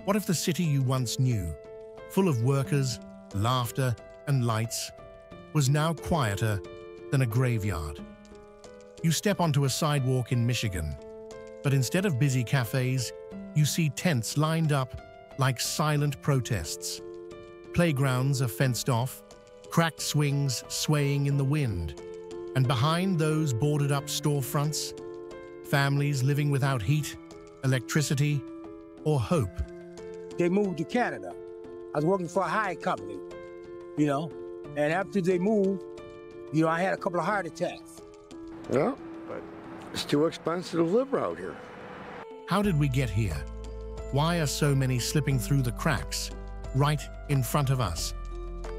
What if the city you once knew, full of workers, laughter, and lights, was now quieter than a graveyard? You step onto a sidewalk in Michigan, but instead of busy cafes, you see tents lined up like silent protests. Playgrounds are fenced off, cracked swings swaying in the wind, and behind those boarded-up storefronts, families living without heat, electricity, or hope. They moved to Canada. I was working for a high company, and after they moved, I had a couple of heart attacks. Yeah, but it's too expensive to live out here. How did we get here? Why are so many slipping through the cracks, right in front of us?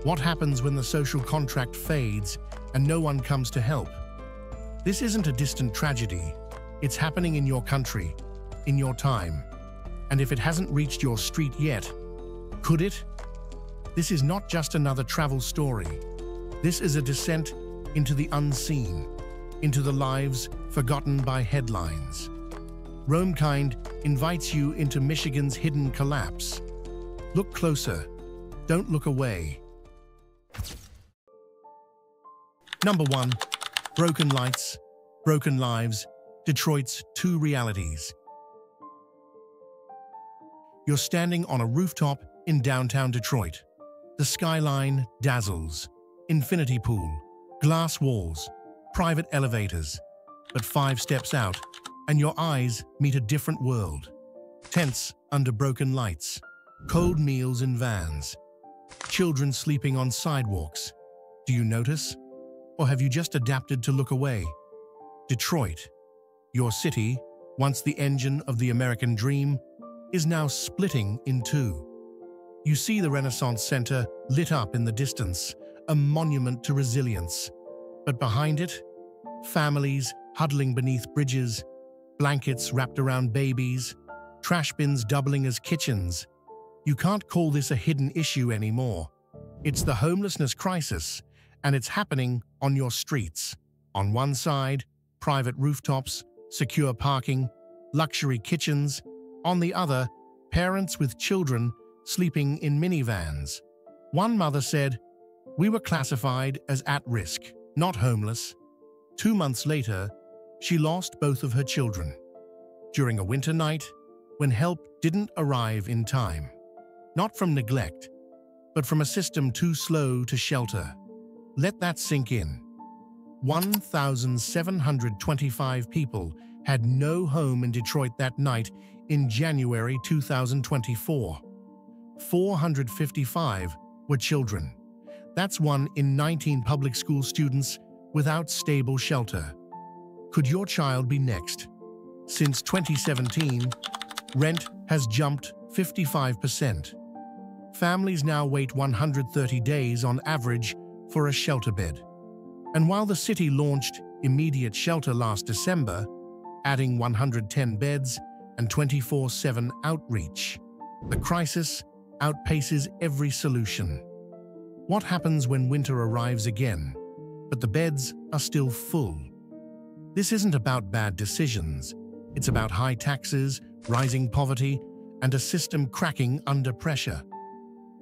What happens when the social contract fades and no one comes to help? This isn't a distant tragedy. It's happening in your country, in your time. And if it hasn't reached your street yet, could it? This is not just another travel story. This is a descent into the unseen, into the lives forgotten by headlines. RoamKind invites you into Michigan's hidden collapse. Look closer. Don't look away. Number 1. Broken lights, broken lives, Detroit's two realities. You're standing on a rooftop in downtown Detroit. The skyline dazzles. Infinity pool, glass walls, private elevators. But 5 steps out, and your eyes meet a different world. Tents under broken lights, cold meals in vans, children sleeping on sidewalks. Do you notice? Or have you just adapted to look away? Detroit, your city, once the engine of the American dream, is now splitting in two. You see the Renaissance Center lit up in the distance, a monument to resilience. But behind it, families huddling beneath bridges, blankets wrapped around babies, trash bins doubling as kitchens. You can't call this a hidden issue anymore. It's the homelessness crisis, and it's happening on your streets. On one side, private rooftops, secure parking, luxury kitchens. On the other, parents with children sleeping in minivans. One mother said, "We were classified as at risk, not homeless." 2 months later, she lost both of her children during a winter night when help didn't arrive in time. Not from neglect, but from a system too slow to shelter. Let that sink in. 1,725 people had no home in Detroit that night in January 2024. 455 were children. That's 1 in 19 public school students without stable shelter. Could your child be next? Since 2017, rent has jumped 55%. Families now wait 130 days on average for a shelter bed. And while the city launched immediate shelter last December, adding 110 beds and 24/7 outreach, the crisis outpaces every solution. What happens when winter arrives again, but the beds are still full? This isn't about bad decisions. It's about high taxes, rising poverty, and a system cracking under pressure.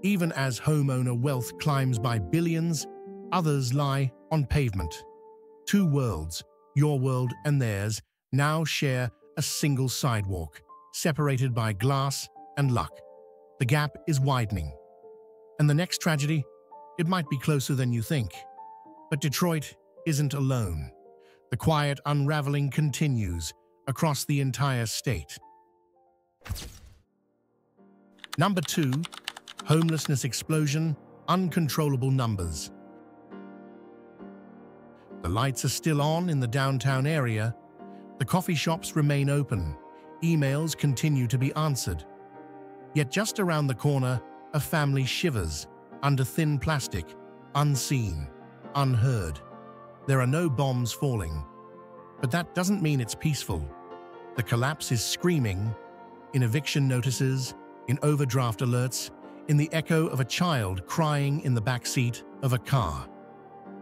Even as homeowner wealth climbs by billions, others lie on pavement. 2 worlds, your world and theirs, now share a single sidewalk, separated by glass and luck. The gap is widening. And the next tragedy? It might be closer than you think. But Detroit isn't alone. The quiet unraveling continues across the entire state. Number 2, homelessness explosion, uncontrollable numbers. The lights are still on in the downtown area. The coffee shops remain open. Emails continue to be answered. Yet just around the corner, a family shivers under thin plastic, unseen, unheard. There are no bombs falling. But that doesn't mean it's peaceful. The collapse is screaming in eviction notices, in overdraft alerts, in the echo of a child crying in the back seat of a car.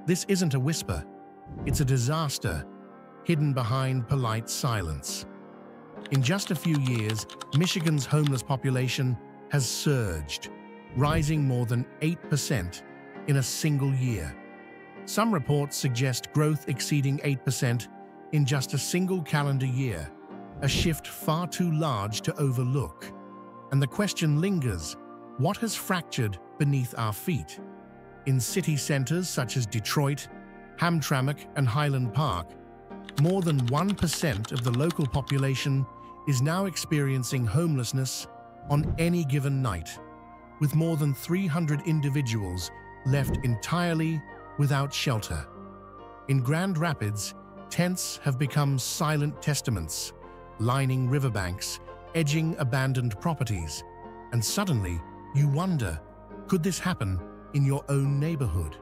This isn't a whisper. It's a disaster hidden behind polite silence. In just a few years, Michigan's homeless population has surged, rising more than 8% in a single year. Some reports suggest growth exceeding 8% in just a single calendar year, a shift far too large to overlook. And the question lingers, what has fractured beneath our feet? In city centers such as Detroit, Hamtramck, and Highland Park, more than 1% of the local population is now experiencing homelessness on any given night, with more than 300 individuals left entirely without shelter. In Grand Rapids, tents have become silent testaments, lining riverbanks, edging abandoned properties, and suddenly you wonder, could this happen in your own neighborhood?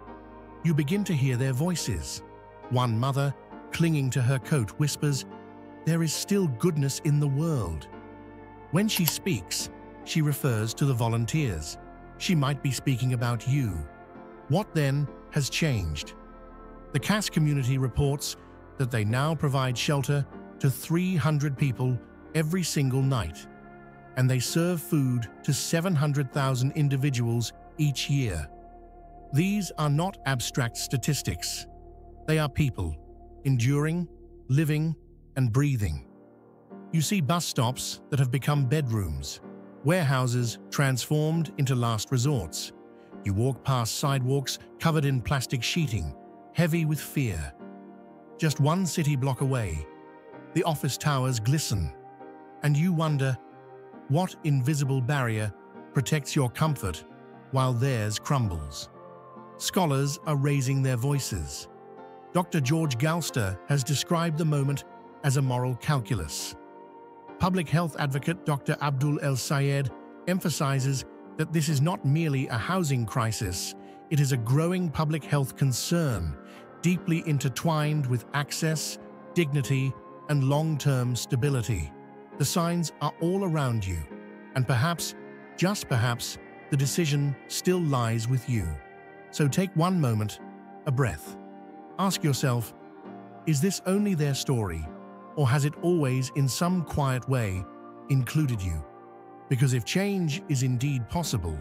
You begin to hear their voices. One mother, clinging to her coat, whispers, "There is still goodness in the world." When she speaks, she refers to the volunteers. She might be speaking about you. What then has changed? The Cass community reports that they now provide shelter to 300 people every single night, and they serve food to 700,000 individuals each year. These are not abstract statistics. They are people, enduring, living, and breathing. You see bus stops that have become bedrooms, warehouses transformed into last resorts. You walk past sidewalks covered in plastic sheeting, heavy with fear. Just one city block away, the office towers glisten, and you wonder, what invisible barrier protects your comfort while theirs crumbles? Scholars are raising their voices. Dr. George Galster has described the moment as a moral calculus. Public health advocate Dr. Abdul El Sayed emphasizes that this is not merely a housing crisis, it is a growing public health concern, deeply intertwined with access, dignity, and long-term stability. The signs are all around you, and perhaps, just perhaps, the decision still lies with you. So take one moment, a breath. Ask yourself, is this only their story, or has it always, in some quiet way, included you? Because if change is indeed possible,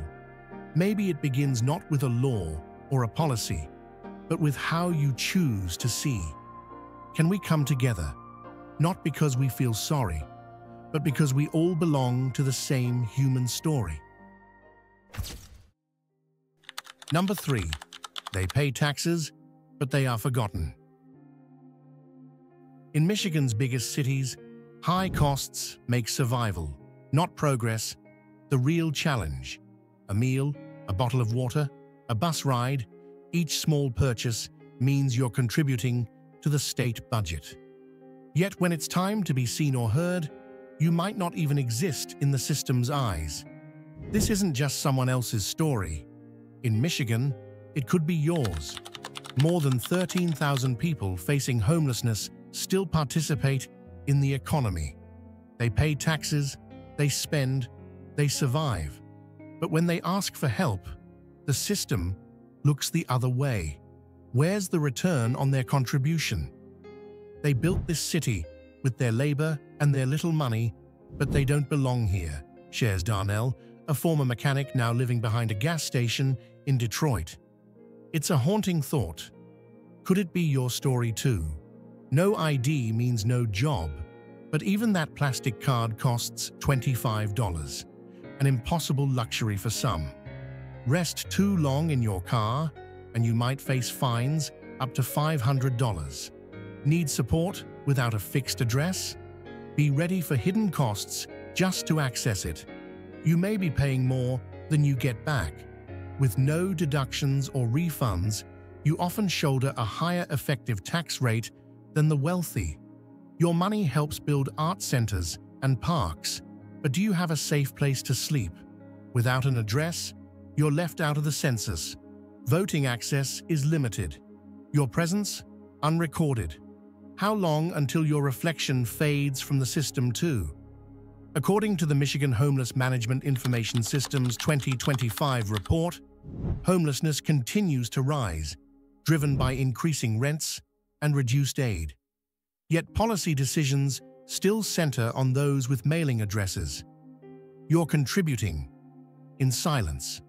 maybe it begins not with a law or a policy, but with how you choose to see. Can we come together, not because we feel sorry, but because we all belong to the same human story? Number 3, they pay taxes, but they are forgotten. In Michigan's biggest cities, high costs make survival, not progress, the real challenge. A meal, a bottle of water, a bus ride, each small purchase means you're contributing to the state budget. Yet when it's time to be seen or heard, you might not even exist in the system's eyes. This isn't just someone else's story. In Michigan, it could be yours. More than 13,000 people facing homelessness still participate in the economy. They pay taxes, they spend, they survive. But when they ask for help, the system looks the other way. Where's the return on their contribution? They built this city with their labor and their little money, but they don't belong here, shares Darnell, a former mechanic now living behind a gas station in Detroit. It's a haunting thought. Could it be your story too? No ID means no job, but even that plastic card costs $25, an impossible luxury for some. Rest too long in your car, and you might face fines up to $500. Need support without a fixed address? Be ready for hidden costs just to access it. You may be paying more than you get back. With no deductions or refunds, you often shoulder a higher effective tax rate than the wealthy. Your money helps build art centers and parks, but do you have a safe place to sleep? Without an address, you're left out of the census. Voting access is limited. Your presence, unrecorded. How long until your reflection fades from the system too? According to the Michigan Homeless Management Information System's 2025 report, homelessness continues to rise, driven by increasing rents and reduced aid. Yet policy decisions still center on those with mailing addresses. You're contributing, in silence.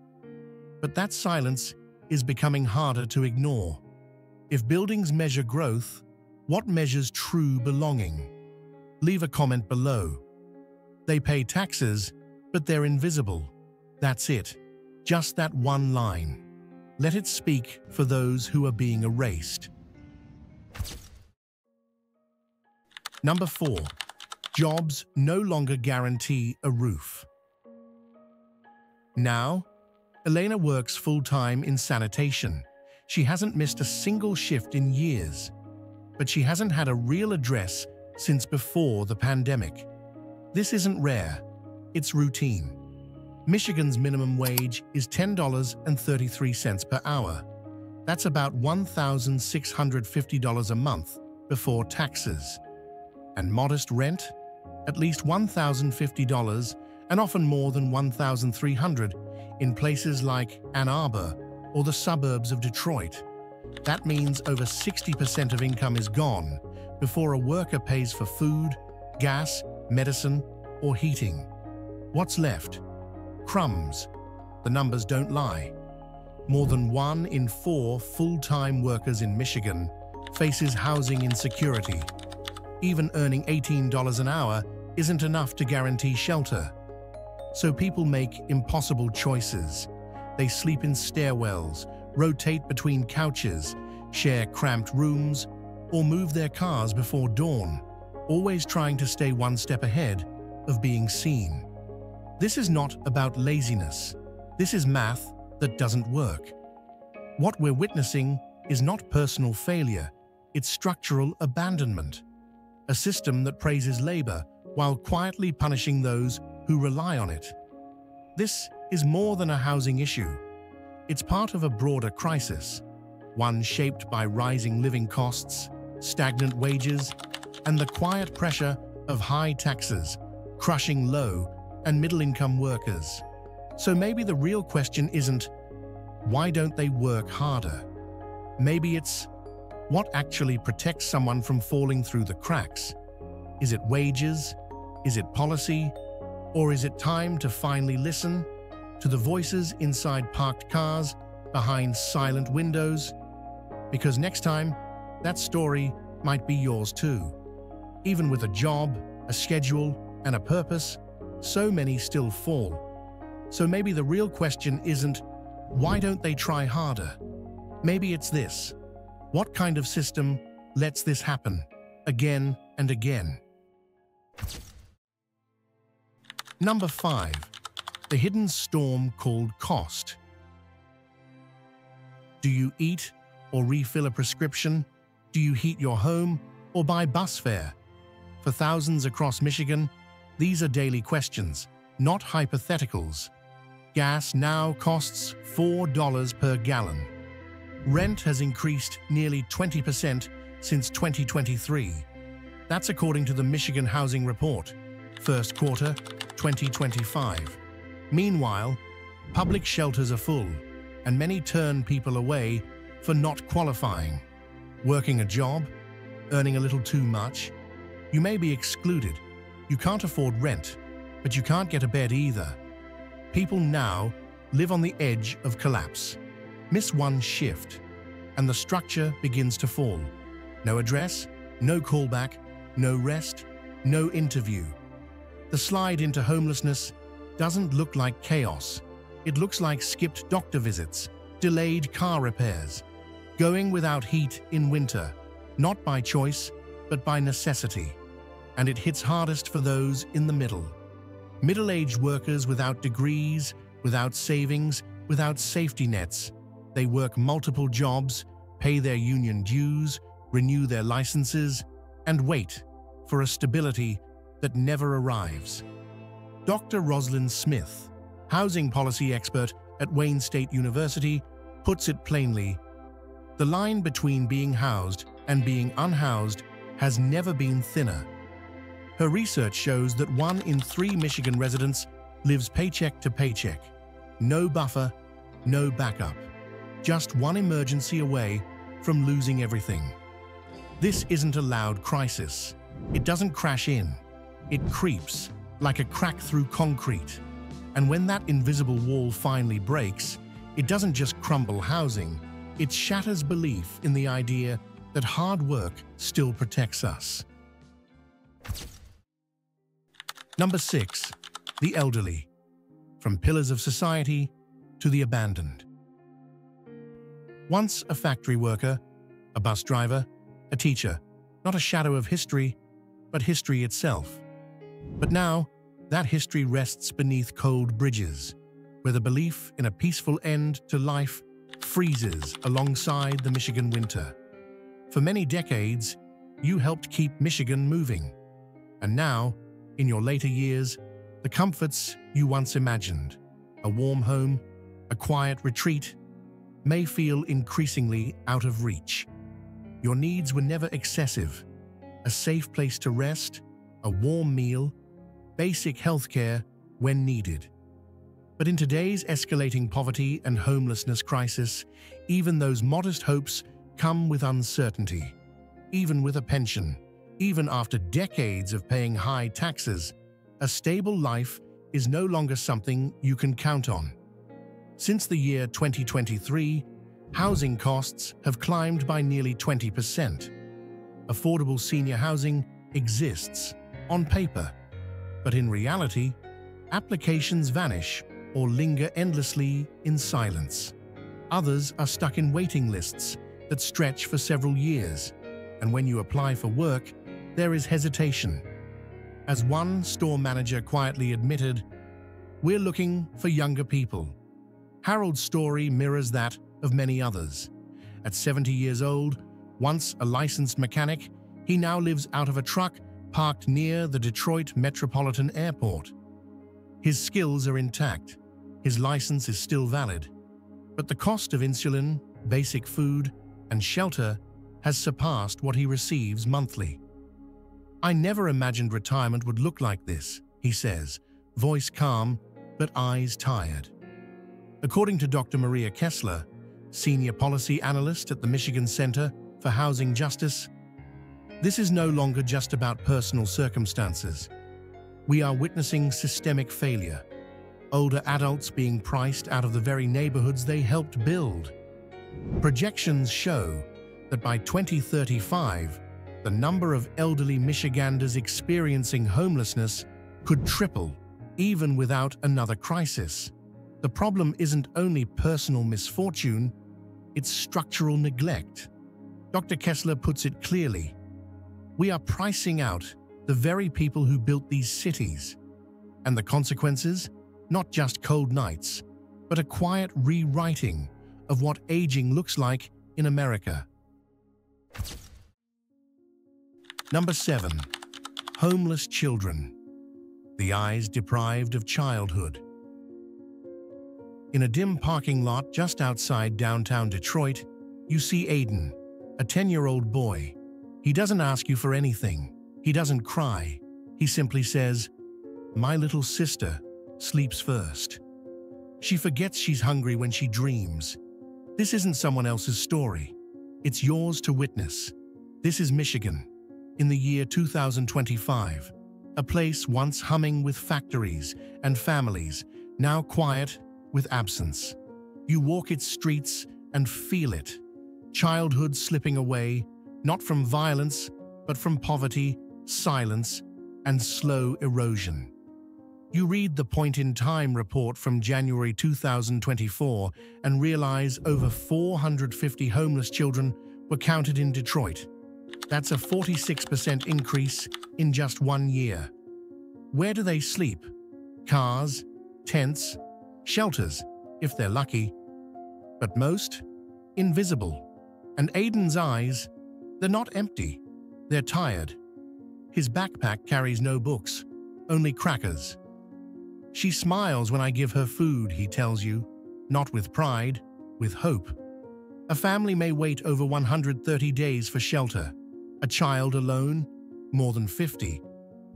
But that silence is becoming harder to ignore. If buildings measure growth, what measures true belonging? Leave a comment below. They pay taxes, but they're invisible. That's it. Just that one line. Let it speak for those who are being erased. Number 4. Jobs no longer guarantee a roof. Now, Elena works full-time in sanitation. She hasn't missed a single shift in years, but she hasn't had a real address since before the pandemic. This isn't rare, it's routine. Michigan's minimum wage is $10.33 per hour. That's about $1,650 a month before taxes. And modest rent? At least $1,050 and often more than $1,300 in places like Ann Arbor or the suburbs of Detroit. That means over 60% of income is gone before a worker pays for food, gas, medicine, or heating. What's left? Crumbs. The numbers don't lie. More than 1 in 4 full-time workers in Michigan faces housing insecurity. Even earning $18 an hour isn't enough to guarantee shelter. So people make impossible choices. They sleep in stairwells, rotate between couches, share cramped rooms, or move their cars before dawn, always trying to stay one step ahead of being seen. This is not about laziness. This is math that doesn't work. What we're witnessing is not personal failure, it's structural abandonment. A system that praises labor while quietly punishing those who rely on it. This is more than a housing issue. It's part of a broader crisis, one shaped by rising living costs, stagnant wages, and the quiet pressure of high taxes, crushing low and middle-income workers. So maybe the real question isn't, why don't they work harder? Maybe it's, what actually protects someone from falling through the cracks? Is it wages? Is it policy? Or is it time to finally listen to the voices inside parked cars, behind silent windows? Because next time, that story might be yours too. Even with a job, a schedule, and a purpose, so many still fall. So maybe the real question isn't, why don't they try harder? Maybe it's this. What kind of system lets this happen again and again? Number 5. The hidden storm called cost. Do you eat or refill a prescription? Do you heat your home or buy bus fare? For thousands across Michigan, these are daily questions, not hypotheticals. Gas now costs $4 per gallon. Rent has increased nearly 20% since 2023. That's according to the Michigan Housing Report, first quarter 2025. Meanwhile, public shelters are full, and many turn people away for not qualifying. Working a job, earning a little too much, you may be excluded. You can't afford rent, but you can't get a bed either. People now live on the edge of collapse. Miss one shift, and the structure begins to fall. No address, no callback, no rest, no interview. The slide into homelessness doesn't look like chaos. It looks like skipped doctor visits, delayed car repairs, going without heat in winter, not by choice, but by necessity. And it hits hardest for those in the middle. Middle-aged workers without degrees, without savings, without safety nets. They work multiple jobs, pay their union dues, renew their licenses, and wait for a stability that never arrives. Dr. Rosalind Smith, housing policy expert at Wayne State University, puts it plainly, the line between being housed and being unhoused has never been thinner. Her research shows that 1 in 3 Michigan residents lives paycheck to paycheck. No buffer, no backup. Just one emergency away from losing everything. This isn't a loud crisis. It doesn't crash in. It creeps like a crack through concrete. And when that invisible wall finally breaks, it doesn't just crumble housing, it shatters belief in the idea that hard work still protects us. Number 6. The elderly. From pillars of society to the abandoned. Once a factory worker, a bus driver, a teacher, not a shadow of history, but history itself. But now, that history rests beneath cold bridges, where the belief in a peaceful end to life freezes alongside the Michigan winter. For many decades, you helped keep Michigan moving. And now, in your later years, the comforts you once imagined, a warm home, a quiet retreat, may feel increasingly out of reach. Your needs were never excessive. A safe place to rest, a warm meal, basic health care when needed. But in today's escalating poverty and homelessness crisis, even those modest hopes come with uncertainty. Even with a pension, even after decades of paying high taxes, a stable life is no longer something you can count on. Since the year 2023, housing costs have climbed by nearly 20%. Affordable senior housing exists on paper, but in reality, applications vanish or linger endlessly in silence. Others are stuck in waiting lists that stretch for several years, and when you apply for work, there is hesitation. As one store manager quietly admitted, "We're looking for younger people." Harold's story mirrors that of many others. At 70 years old, once a licensed mechanic, he now lives out of a truck parked near the Detroit Metropolitan Airport. His skills are intact, his license is still valid, but the cost of insulin, basic food, and shelter has surpassed what he receives monthly. "I never imagined retirement would look like this," he says, voice calm but eyes tired. According to Dr. Maria Kessler, senior policy analyst at the Michigan Center for Housing Justice, this is no longer just about personal circumstances. We are witnessing systemic failure, older adults being priced out of the very neighborhoods they helped build. Projections show that by 2035, the number of elderly Michiganders experiencing homelessness could triple, even without another crisis. The problem isn't only personal misfortune, it's structural neglect. Dr. Kessler puts it clearly. We are pricing out the very people who built these cities. And the consequences? Not just cold nights, but a quiet rewriting of what aging looks like in America. Number 7. Homeless children. The eyes deprived of childhood. In a dim parking lot just outside downtown Detroit, you see Aiden, a 10-year-old boy. He doesn't ask you for anything. He doesn't cry. He simply says, "My little sister sleeps first. She forgets she's hungry when she dreams." This isn't someone else's story. It's yours to witness. This is Michigan, in the year 2025, a place once humming with factories and families, now quiet with absence. You walk its streets and feel it. Childhood slipping away, not from violence, but from poverty, silence, and slow erosion. You read the point-in-time report from January 2024 and realize over 450 homeless children were counted in Detroit. That's a 46% increase in just 1 year. Where do they sleep? Cars, tents, shelters, if they're lucky. But most, invisible. And Aiden's eyes, they're not empty. They're tired. His backpack carries no books, only crackers. She smiles when I give her food, he tells you, not with pride, with hope. A family may wait over 130 days for shelter. A child alone, more than 50.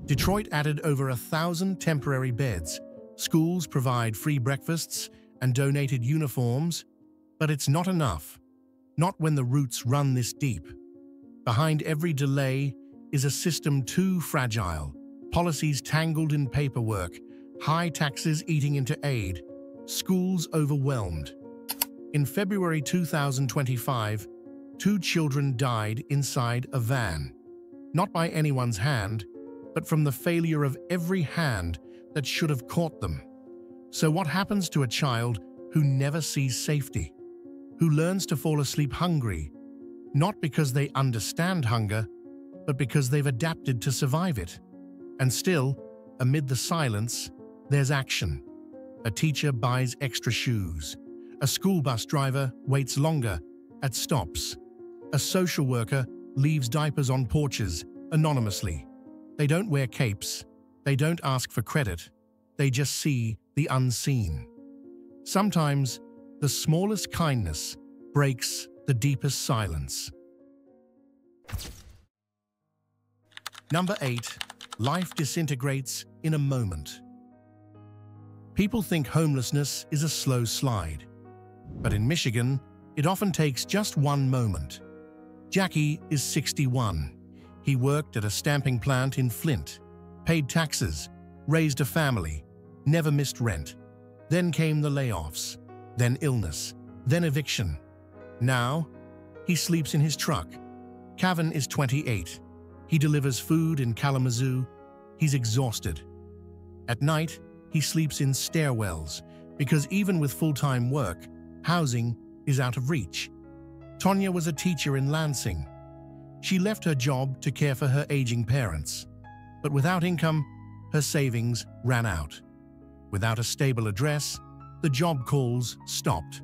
Detroit added over 1,000 temporary beds. Schools provide free breakfasts and donated uniforms, but it's not enough. Not when the roots run this deep. Behind every delay is a system too fragile, policies tangled in paperwork, high taxes eating into aid, schools overwhelmed. In February 2025, 2 children died inside a van, not by anyone's hand, but from the failure of every hand that should have caught them. So what happens to a child who never sees safety, who learns to fall asleep hungry, not because they understand hunger, but because they've adapted to survive it? And still, amid the silence, there's action. A teacher buys extra shoes. A school bus driver waits longer at stops. A social worker leaves diapers on porches anonymously. They don't wear capes. They don't ask for credit. They just see the unseen. Sometimes, the smallest kindness breaks the deepest silence. Number 8. Life disintegrates in a moment. People think homelessness is a slow slide. But in Michigan, it often takes just one moment. Jackie is 61. He worked at a stamping plant in Flint, paid taxes, raised a family, never missed rent. Then came the layoffs, then illness, then eviction. Now, he sleeps in his truck. Kevin is 28. He delivers food in Kalamazoo. He's exhausted. At night, he sleeps in stairwells because even with full-time work, housing is out of reach. Tonya was a teacher in Lansing. She left her job to care for her aging parents. But without income, her savings ran out. Without a stable address, the job calls stopped.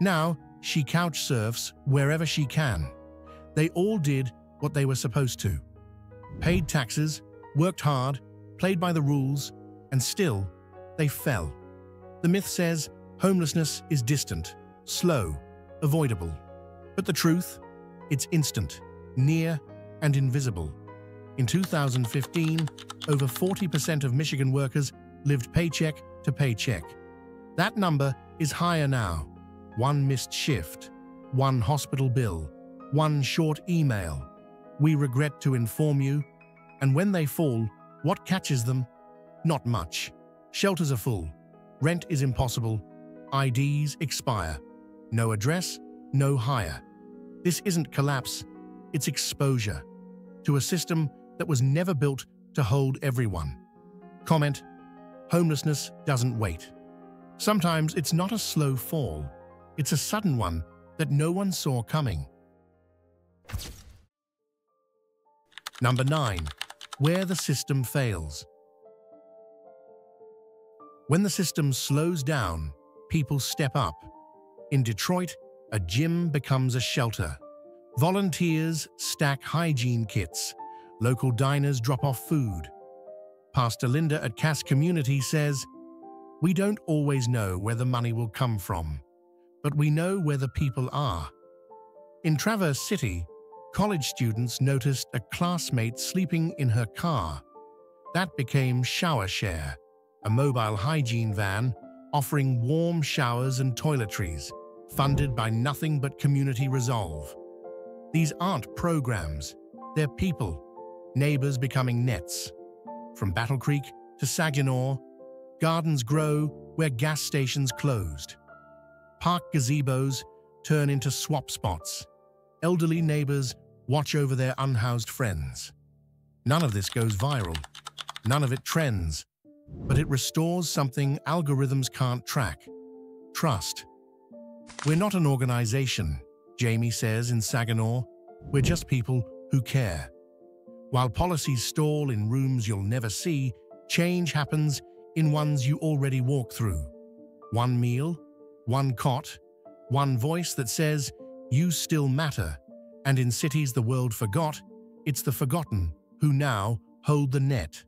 Now, she couch surfs wherever she can. They all did what they were supposed to. Paid taxes, worked hard, played by the rules, and still, they fell. The myth says homelessness is distant, slow, avoidable. But the truth? It's instant, near, and invisible. In 2015, over 40% of Michigan workers lived paycheck to paycheck. That number is higher now. One missed shift, one hospital bill, one short email. We regret to inform you. And when they fall, what catches them? Not much. Shelters are full. Rent is impossible. IDs expire. No address, no hire. This isn't collapse, it's exposure to a system that was never built to hold everyone. Comment: homelessness doesn't wait. Sometimes it's not a slow fall, it's a sudden one that no one saw coming. Number 9. Where the system fails. When the system slows down, people step up. In Detroit, a gym becomes a shelter. Volunteers stack hygiene kits. Local diners drop off food. Pastor Linda at Cass Community says, "We don't always know where the money will come from, but we know where the people are." In Traverse City, college students noticed a classmate sleeping in her car. That became Shower Share, a mobile hygiene van offering warm showers and toiletries, funded by nothing but community resolve. These aren't programs, they're people, neighbors becoming nets. From Battle Creek to Saginaw, gardens grow where gas stations closed. Park gazebos turn into swap spots. Elderly neighbors watch over their unhoused friends. None of this goes viral. None of it trends. But it restores something algorithms can't track: trust. "We're not an organization," Jamie says in Saginaw. "We're just people who care." While policies stall in rooms you'll never see, change happens in ones you already walk through. One meal, one cot, one voice that says, "You still matter." And in cities the world forgot, it's the forgotten who now hold the net.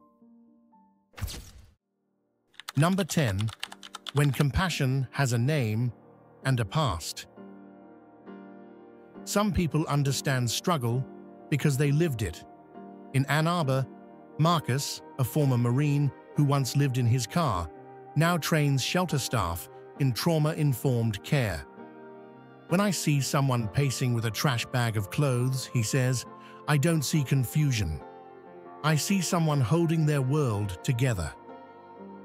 Number 10. When compassion has a name and a past. Some people understand struggle because they lived it. In Ann Arbor, Marcus, a former Marine who once lived in his car, now trains shelter staff in trauma-informed care. "When I see someone pacing with a trash bag of clothes," he says, "I don't see confusion. I see someone holding their world together."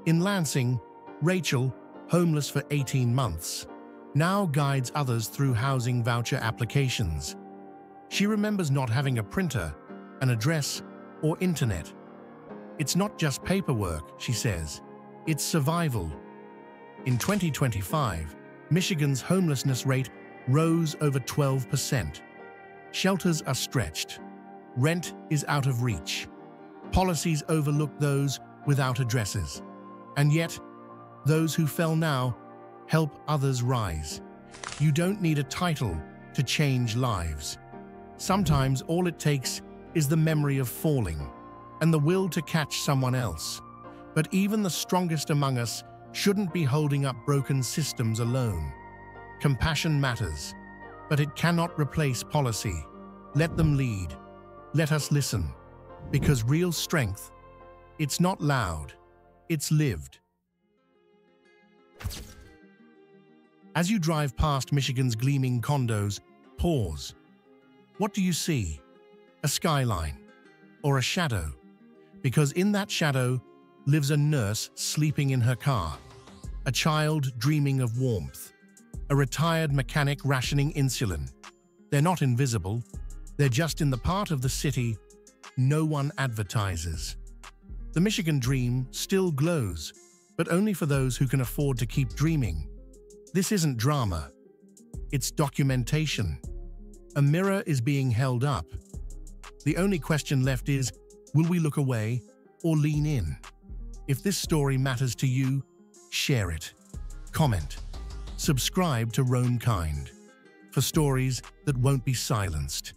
In Lansing, Rachel, homeless for 18 months, now guides others through housing voucher applications. She remembers not having a printer, an address, or internet. It's not just paperwork, she says. It's survival. In 2025, Michigan's homelessness rate rose over 12%. Shelters are stretched. Rent is out of reach. Policies overlook those without addresses. And yet, those who fell now help others rise. You don't need a title to change lives. Sometimes all it takes is the memory of falling and the will to catch someone else. But even the strongest among us shouldn't be holding up broken systems alone. Compassion matters, but it cannot replace policy. Let them lead. Let us listen. Because real strength, it's not loud, it's lived. As you drive past Michigan's gleaming condos, pause. What do you see? A skyline or a shadow? Because in that shadow lives a nurse sleeping in her car, a child dreaming of warmth, a retired mechanic rationing insulin. They're not invisible, they're just in the part of the city no one advertises. The Michigan dream still glows, but only for those who can afford to keep dreaming. This isn't drama, it's documentation. A mirror is being held up. The only question left is, will we look away or lean in? If this story matters to you, share it, comment, subscribe to RoamKind for stories that won't be silenced.